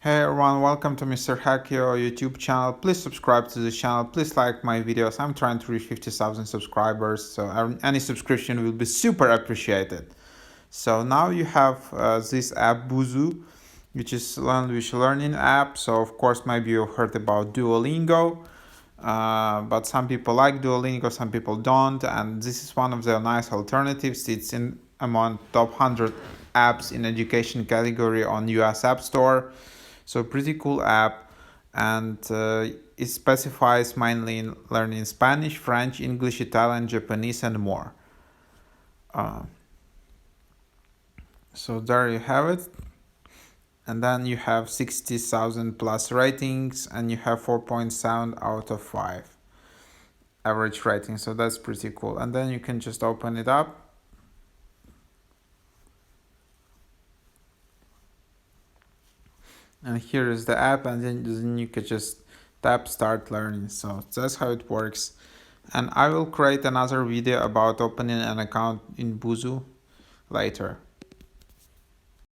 Hey everyone, welcome to Mr. Hackio YouTube channel. Please subscribe to the channel. Please like my videos. I'm trying to reach 50,000 subscribers, so any subscription will be super appreciated. So now you have this app Busuu, which is language learning app. So of course maybe you've heard about Duolingo, but some people like Duolingo, some people don't, and this is one of the nice alternatives. It's in among top 100 apps in education category on US App Store. So pretty cool app, and it specifies mainly in learning Spanish, French, English, Italian, Japanese, and more. Uh, so there you have it. And then you have 60,000 plus ratings, and you have 4.7 out of 5 average rating. So that's pretty cool. And then you can just open it up. And here is the app, and then you can just tap start learning. So that's how it works. And I will create another video about opening an account in Busuu later.